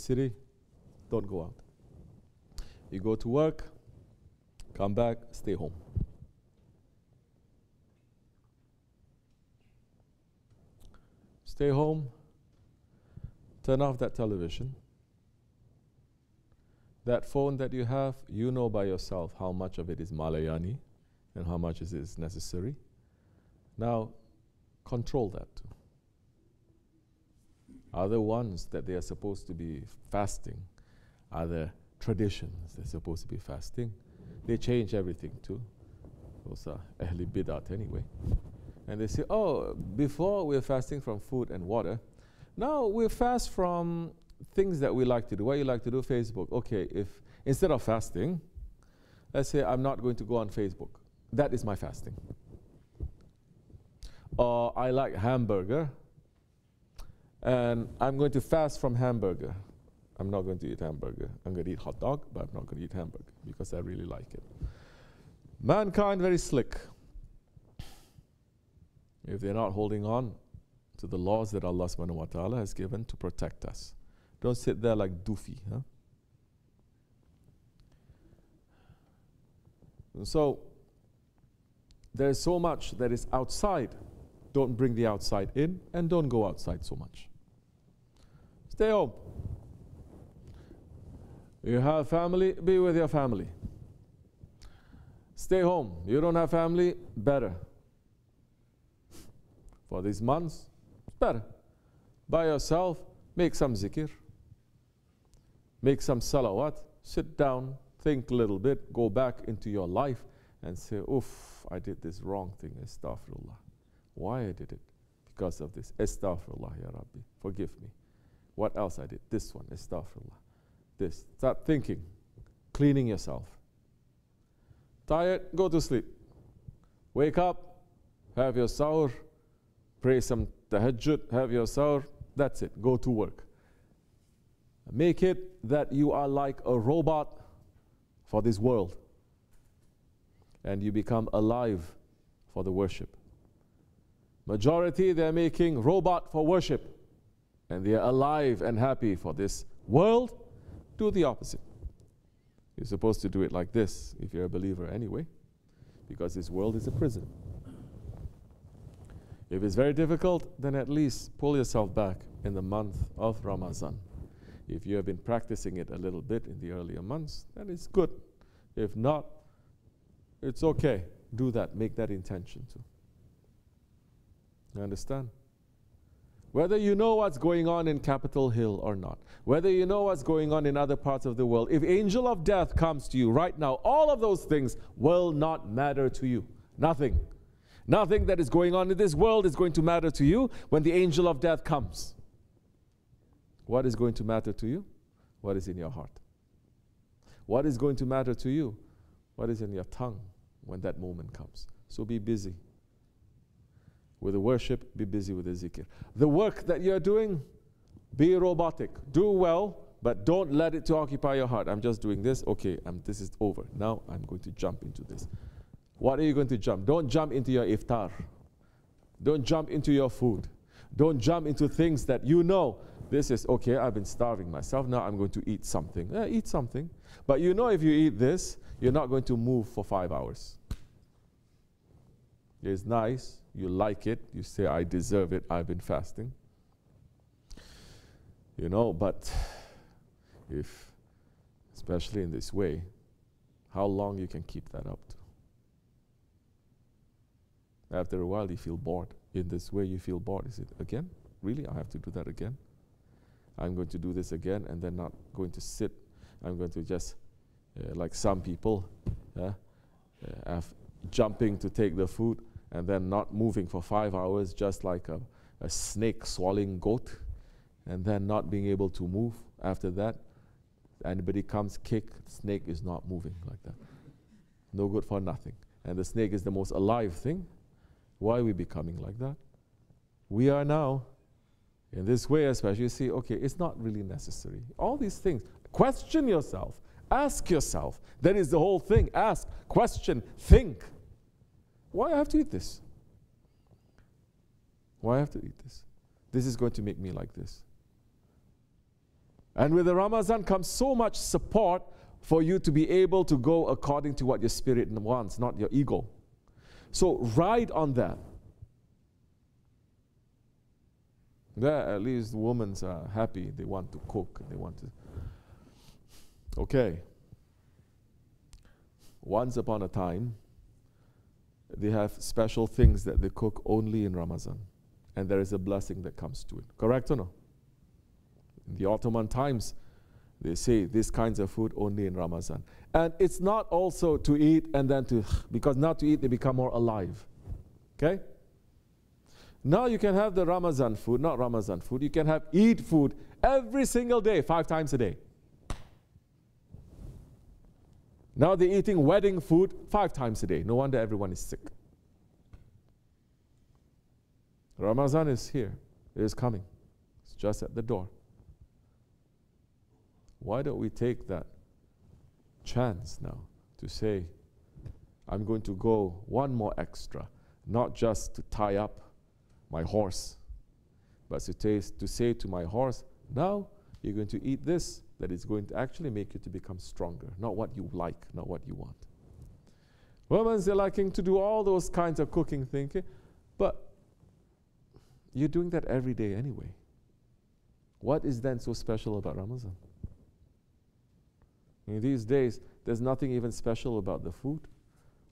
city, don't go out. You go to work, come back, stay home. Stay home, turn off that television. That phone that you have, you know by yourself how much of it is Malayani and how much is necessary. Now, control that. Other ones that they are supposed to be fasting, other traditions they're supposed to be fasting, they change everything too. Those are Ahli Bidat anyway. And they say, oh, before we were fasting from food and water, now we fast from things that we like to do. What you like to do? Facebook. Okay, if instead of fasting, let's say I'm not going to go on Facebook. That is my fasting. Or I like hamburger, and I'm going to fast from hamburger. I'm not going to eat hamburger. I'm going to eat hot dog, but I'm not going to eat hamburger because I really like it. Mankind very slick. If they're not holding on to the laws that Allah subhanahu wa ta'ala has given to protect us. Don't sit there like doofy. Huh? And so, there's so much that is outside. Don't bring the outside in, and don't go outside so much. Stay home. You have family, be with your family. Stay home. You don't have family, better. For these months, better. By yourself, make some zikr. Make some salawat. Sit down, think a little bit, go back into your life and say, oof, I did this wrong thing, astaghfirullah. Why I did it? Because of this. Astaghfirullah, ya Rabbi. Forgive me. What else I did? This one, astaghfirullah. This. Start thinking. Cleaning yourself. Tired? Go to sleep. Wake up. Have your sahur. Pray some tahajjud. Have your sahur. That's it. Go to work. Make it that you are like a robot for this world. And you become alive for the worship. Majority, they're making robot for worship. And they're alive and happy for this world. Do the opposite. You're supposed to do it like this, if you're a believer anyway. Because this world is a prison. If it's very difficult, then at least pull yourself back in the month of Ramazan. If you have been practicing it a little bit in the earlier months, then it's good. If not, it's okay. Do that. Make that intention too. You understand? Whether you know what's going on in Capitol Hill or not, whether you know what's going on in other parts of the world, if angel of death comes to you right now, all of those things will not matter to you. Nothing. Nothing that is going on in this world is going to matter to you when the angel of death comes. What is going to matter to you? What is in your heart? What is going to matter to you? What is in your tongue when that moment comes? So be busy with the worship, be busy with the zikr. The work that you're doing, be robotic. Do well, but don't let it to occupy your heart. I'm just doing this. Okay, this is over. Now I'm going to jump into this. What are you going to jump? Don't jump into your iftar. Don't jump into your food. Don't jump into things that you know, this is, okay, I've been starving myself. Now I'm going to eat something. Eat something. But you know if you eat this, you're not going to move for 5 hours. It's nice. You like it. You say, I deserve it. I've been fasting. You know, but if, especially in this way, how long you can keep that up to? After a while, you feel bored. In this way, you feel bored. Is it again? Really? I have to do that again? I'm going to do this again and then not going to sit. I'm going to just, like some people, jumping to take the food and then not moving for 5 hours, just like a snake swallowing goat, and then not being able to move after that. Anybody comes, kick, snake is not moving like that. No good for nothing. And the snake is the most alive thing. Why are we becoming like that? We are now, in this way especially, you see, okay, it's not really necessary. All these things, question yourself, ask yourself. That is the whole thing. Ask, question, think. Why I have to eat this? Why I have to eat this? This is going to make me like this. And with the Ramazan comes so much support for you to be able to go according to what your spirit wants, not your ego. So ride on that. There, at least women are happy. They want to cook. They want to. Okay. Once upon a time, they have special things that they cook only in Ramazan. And there is a blessing that comes to it. Correct or no? In the Ottoman times, they say these kinds of food only in Ramazan. And it's not also to eat and then to, because not to eat, they become more alive. Okay? Now you can have the Ramazan food, not Ramazan food. You can have Eid food every single day, 5 times a day. Now they're eating wedding food 5 times a day. No wonder everyone is sick. Ramazan is here. It is coming. It's just at the door. Why don't we take that chance now to say, I'm going to go one more extra, not just to tie up my horse, but to say to my horse, now you're going to eat this that is going to actually make you to become stronger, not what you like, not what you want. Women, they're liking to do all those kinds of cooking thinking, but you're doing that every day anyway. What is then so special about Ramazan? In these days, there's nothing even special about the food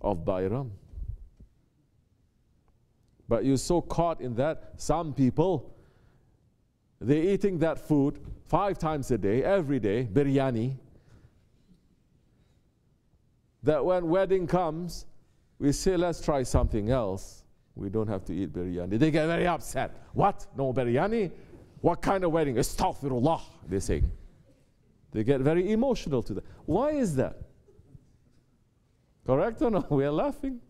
of Bayram. But you're so caught in that, some people, they're eating that food 5 times a day, every day, biryani, that when wedding comes, we say, let's try something else. We don't have to eat biryani. They get very upset. What? No biryani? What kind of wedding? Astaghfirullah, they say. They get very emotional to that. Why is that? Correct or no? We are laughing.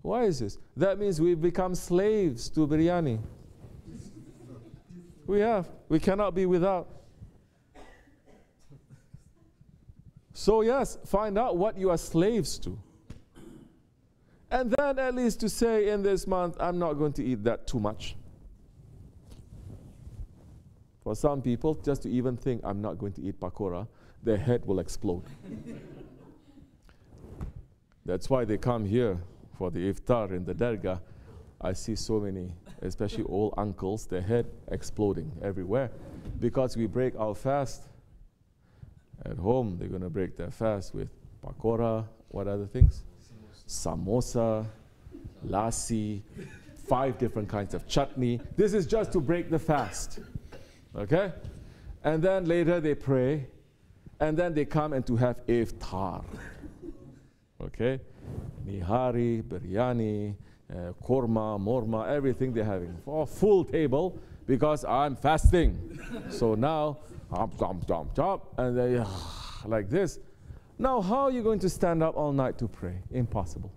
Why is this? That means we've become slaves to biryani. We have. We cannot be without. So yes, find out what you are slaves to. And then at least to say in this month, I'm not going to eat that too much. For some people, just to even think I'm not going to eat pakora, their head will explode. That's why they come here for the iftar in the Dergahı. I see so many, especially old uncles, their head exploding everywhere. Because we break our fast. At home, they're going to break their fast with pakora, what other things? Samosa, lassi, 5 different kinds of chutney. This is just to break the fast. Okay? And then later they pray, and then they come and to have iftar. Okay? Nihari, biryani, korma, morma, everything they're having. For a full table, because I'm fasting. So now, and they like this. Now, how are you going to stand up all night to pray? Impossible.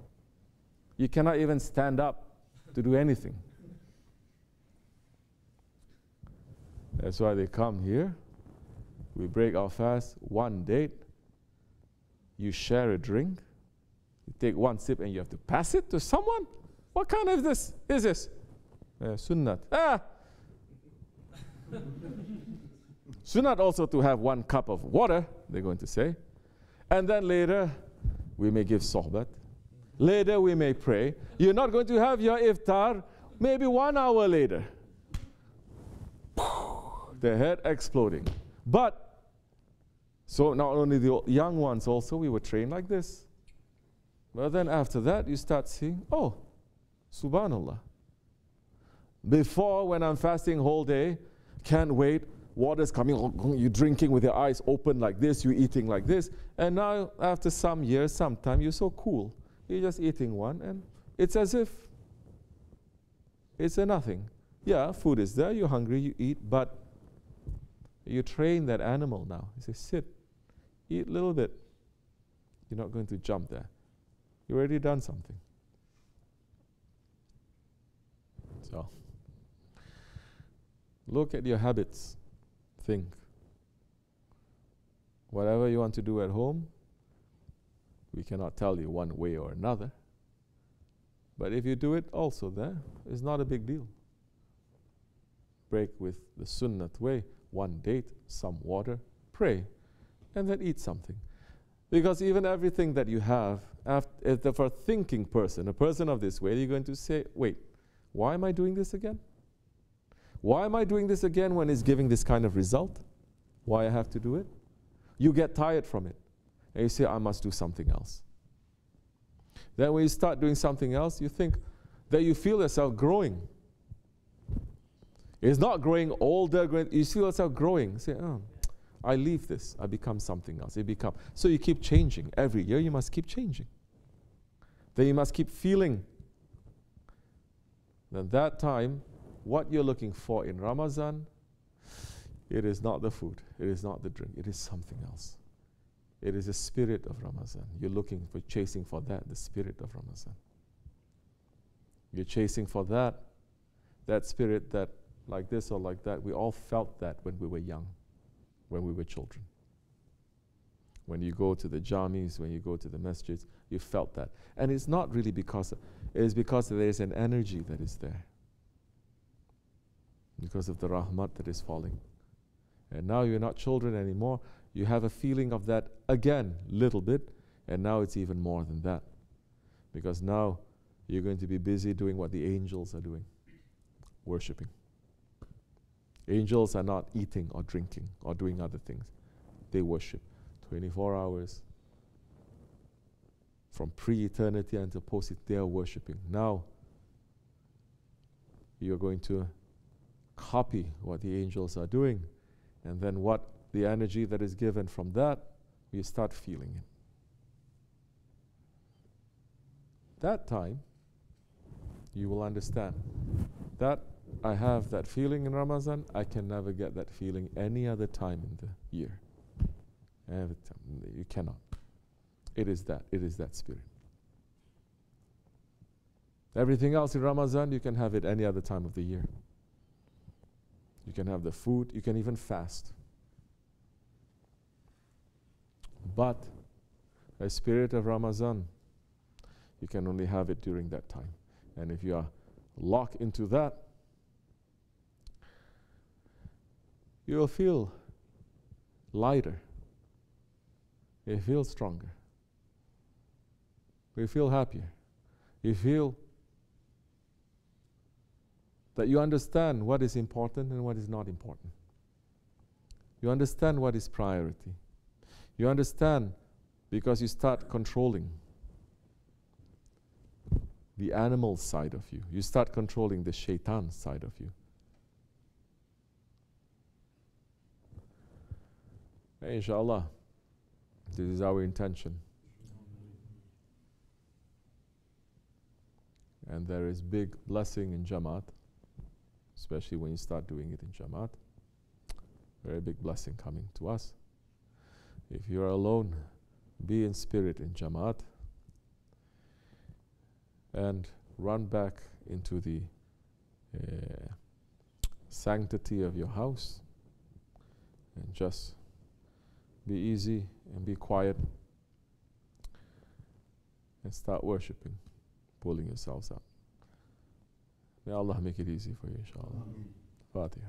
You cannot even stand up to do anything. That's why they come here. We break our fast, 1 date. You share a drink. You take 1 sip and you have to pass it to someone? What kind of this is this? Sunnat. Sunnat also to have 1 cup of water, they're going to say. And then later, we may give sohbat. Later, we may pray. You're not going to have your iftar maybe 1 hour later. The head exploding. But, so not only the young ones also, we were trained like this. But then after that, you start seeing, oh, subhanallah. Before, when I'm fasting whole day, can't wait, water's coming, you're drinking with your eyes open like this, you're eating like this. And now, after some years, sometime, you're so cool. You're just eating one, and it's as if it's a nothing. Yeah, food is there, you're hungry, you eat, but you train that animal now. You say, sit, eat a little bit. You're not going to jump there. You've already done something. So, look at your habits. Think. Whatever you want to do at home, we cannot tell you one way or another. But if you do it also there, it's not a big deal. break with the sunnat way, one date, some water, pray, and then eat something. Because even everything that you have, for a thinking person, a person of this way, you're going to say, wait, why am I doing this again? Why am I doing this again when it's giving this kind of result? Why I have to do it? You get tired from it. And you say, I must do something else. Then when you start doing something else, you think that you feel yourself growing. It's not growing older, you feel yourself growing. You say, oh, I leave this, I become something else. So you keep changing. Every year you must keep changing. Then you must keep feeling. Then that time, what you're looking for in Ramazan, it is not the food, it is not the drink, it is something else. It is the spirit of Ramazan. You're looking for, chasing for that, the spirit of Ramazan. You're chasing for that spirit that, like this or like that, we all felt that when we were young, when we were children. When you go to the jamis, when you go to the masjids, you felt that. And it's not really because, it is because there is an energy that is there. Because of the rahmat that is falling. And now you're not children anymore. You have a feeling of that again, little bit, and now it's even more than that. Because now you're going to be busy doing what the angels are doing, worshipping. Angels are not eating or drinking or doing other things. They worship 24 hours. From pre-eternity until post-eternity, they are worshipping. Now, you're going to copy what the angels are doing, and then what the energy that is given from that, you start feeling it. That time, you will understand that I have that feeling in Ramazan, I can never get that feeling any other time in the year. Every time, you cannot. It is that spirit. Everything else in Ramazan, you can have it any other time of the year. You can have the food, you can even fast. But the spirit of Ramazan, you can only have it during that time. And if you are locked into that, you will feel lighter. You feel stronger. You feel happier. You feel that you understand what is important and what is not important. You understand what is priority. You understand because you start controlling the animal side of you. You start controlling the shaitan side of you. Inshallah, this is our intention. And there is big blessing in Jamaat, especially when you start doing it in Jamaat. Very big blessing coming to us. If you are alone, be in spirit in Jamaat and run back into the sanctity of your house and just be easy and be quiet and start worshipping, pulling yourselves up. May Allah make it easy for you, inshallah. Fatiha.